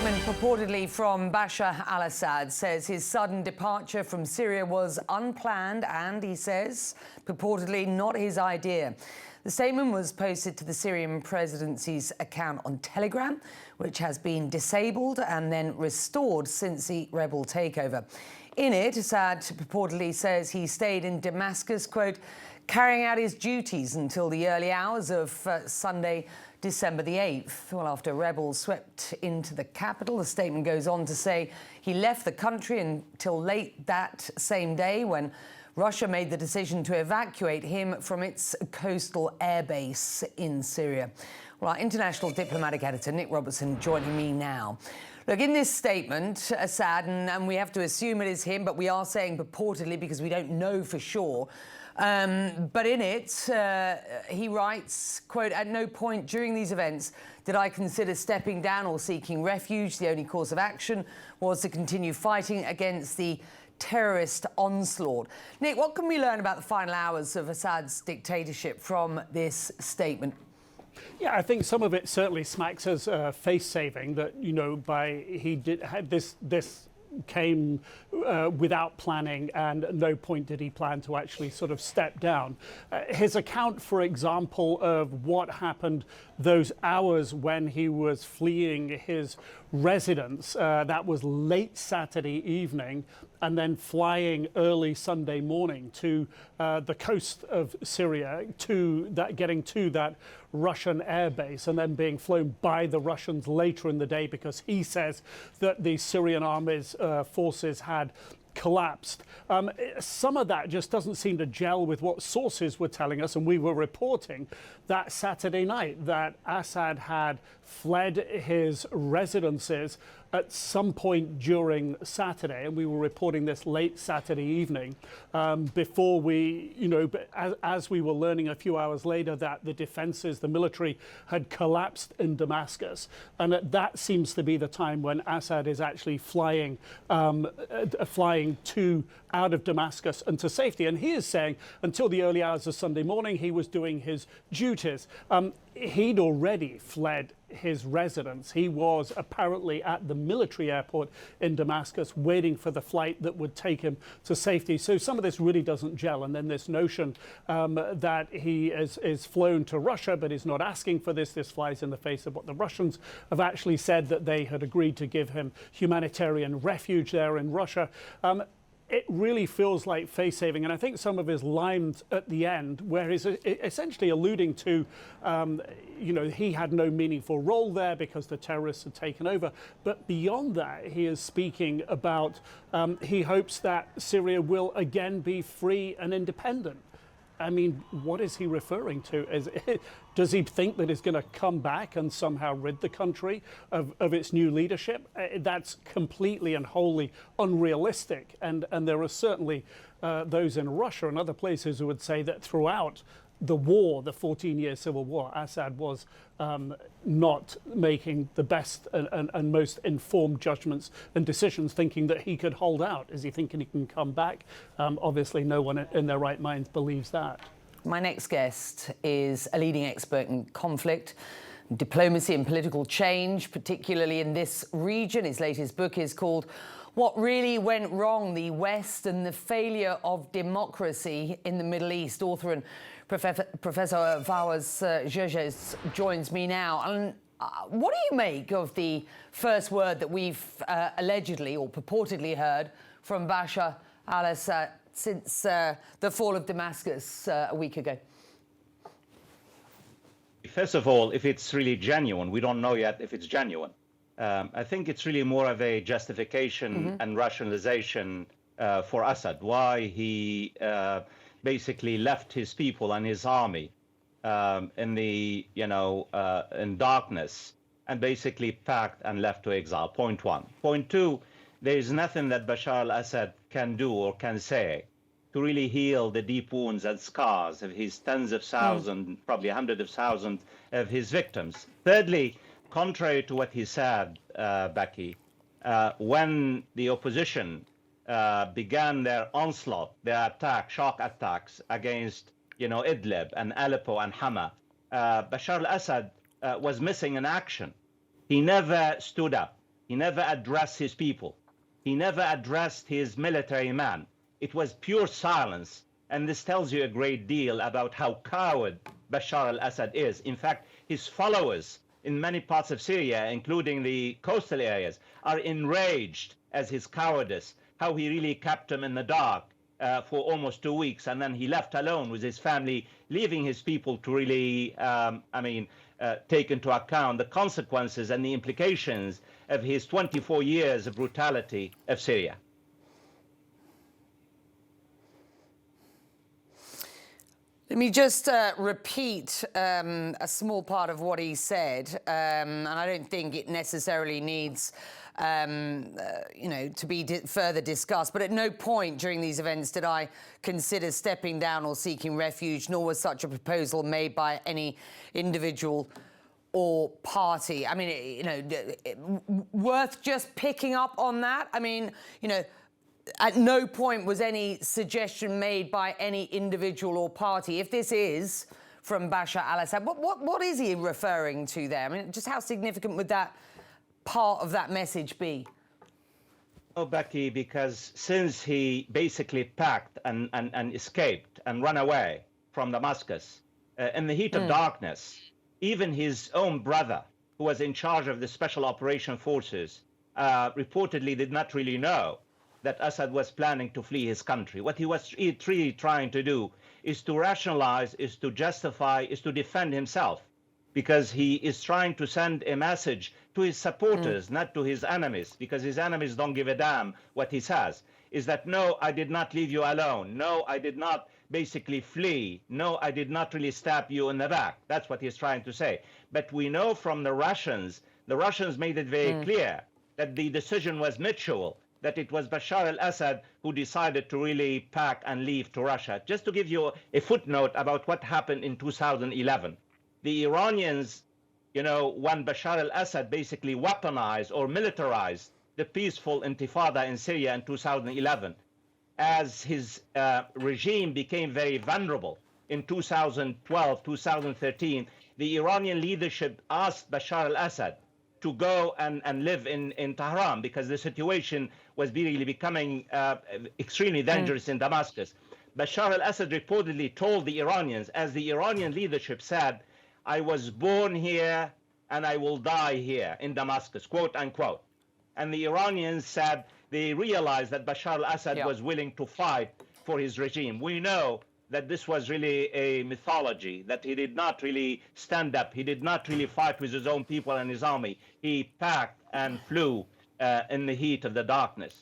statement purportedly from Bashar al-Assad says his sudden departure from Syria was unplanned and, he says, purportedly not his idea. The statement was posted to the Syrian presidency's account on Telegram, which has been disabled and then restored since the rebel takeover. In it, Assad purportedly says he stayed in Damascus, quote, carrying out his duties until the early hours of Sunday, December the 8th. Well, after rebels swept into the capital, the statement goes on to say he left the country until late that same day when Russia made the decision to evacuate him from its coastal airbase in Syria. Well, our international diplomatic editor, Nick Robertson, joining me now. Look, in this statement, Assad, and we have to assume it is him, but we are saying purportedly because we don't know for sure. But in it, he writes, quote, at no point during these events did I consider stepping down or seeking refuge. The only course of action was to continue fighting against the terrorist onslaught. Nick, what can we learn about the final hours of Assad's dictatorship from this statement? Yeah, I think some of it certainly smacks as face-saving, that, you know, this came without planning, and at no point did he plan to actually sort of step down. His account, for example, of what happened those hours when he was fleeing his residence, that was late Saturday evening, and then flying early Sunday morning to the coast of Syria, getting to that Russian airbase, and then being flown by the Russians later in the day because he says that the Syrian army's forces had collapsed. Some of that just doesn't seem to gel with what sources were telling us, and we were reporting that Saturday night that Assad had fled his residences at some point during Saturday, and we were reporting this late Saturday evening, before we, you know, as we were learning a few hours later that the defenses, the military, had collapsed in Damascus. And that seems to be the time when Assad is actually flying out of Damascus and to safety. And he is saying until the early hours of Sunday morning, he was doing his duties. He'd already fled his residence. He was apparently at the military airport in Damascus waiting for the flight that would take him to safety. So some of this really doesn't gel. And then this notion that he is flown to Russia but is not asking for this flies in the face of what the Russians have actually said, that they had agreed to give him humanitarian refuge there in Russia. It really feels like face-saving, and I think some of his lines at the end, where he's essentially alluding to, you know, he had no meaningful role there because the terrorists had taken over. But beyond that, he is speaking about he hopes that Syria will again be free and independent. I mean, what is he referring to? Does he think that it's going to come back and somehow rid the country of its new leadership? That's completely and wholly unrealistic. And there are certainly those in Russia and other places who would say that throughout the war, the 14-year civil war, Assad was not making the best and most informed judgments and decisions, thinking that he could hold out. Is he thinking he can come back? Obviously, no one in their right mind believes that. My next guest is a leading expert in conflict, diplomacy and political change, particularly in this region. His latest book is called What Really Went Wrong, the West and the Failure of Democracy in the Middle East. Author and Professor Fawaz Gerges joins me now. And what do you make of the first word that we've allegedly or purportedly heard from Bashar al-Assad since the fall of Damascus a week ago? First of all, if it's really genuine, we don't know yet if it's genuine. I think it's really more of a justification and rationalization for Assad, why he basically left his people and his army in the, in darkness, and basically packed and left to exile. Point one. Point two, there is nothing that Bashar al-Assad can do or can say to really heal the deep wounds and scars of his tens of thousands, probably hundreds of thousands of his victims. Thirdly, contrary to what he said, Becky, when the opposition began their onslaught, their attack, shock attacks against, Idlib and Aleppo and Hama, Bashar al-Assad was missing in action. He never stood up. He never addressed his people. He never addressed his military man. It was pure silence. And this tells you a great deal about how coward Bashar al-Assad is. In fact, his followers in many parts of Syria, including the coastal areas, are enraged at his cowardice, how he really kept them in the dark for almost 2 weeks, and then he left alone with his family, leaving his people to really, take into account the consequences and the implications of his 24 years of brutality of Syria. Let me just repeat a small part of what he said, and I don't think it necessarily needs, to be further discussed. But at no point during these events did I consider stepping down or seeking refuge, nor was such a proposal made by any individual or party. I mean, worth just picking up on that. I mean, at no point was any suggestion made by any individual or party. If this is from Bashar al-Assad, what is he referring to there? I mean, just how significant would that part of that message be? Oh, Becky, because since he basically packed and escaped and ran away from Damascus in the heat of darkness, even his own brother, who was in charge of the Special Operation Forces, reportedly did not really know that Assad was planning to flee his country. What he was really trying to do is to rationalize, is to justify, is to defend himself, because he is trying to send a message to his supporters, not to his enemies, because his enemies don't give a damn what he says, is that, no, I did not leave you alone. No, I did not basically flee. No, I did not really stab you in the back. That's what he's trying to say. But we know from the Russians made it very clear that the decision was mutual, that it was Bashar al-Assad who decided to really pack and leave to Russia. Just to give you a footnote about what happened in 2011, the Iranians, when Bashar al-Assad basically weaponized or militarized the peaceful intifada in Syria in 2011, as his regime became very vulnerable in 2012, 2013, the Iranian leadership asked Bashar al-Assad to go and live in Tehran, because the situation was really becoming extremely dangerous in Damascus. Bashar al-Assad reportedly told the Iranians, as the Iranian leadership said, I was born here and I will die here in Damascus, quote unquote. And the Iranians said they realized that Bashar al-Assad was willing to fight for his regime. We know that this was really a mythology, that he did not really stand up. He did not really fight with his own people and his army. He packed and flew in the heat of the darkness.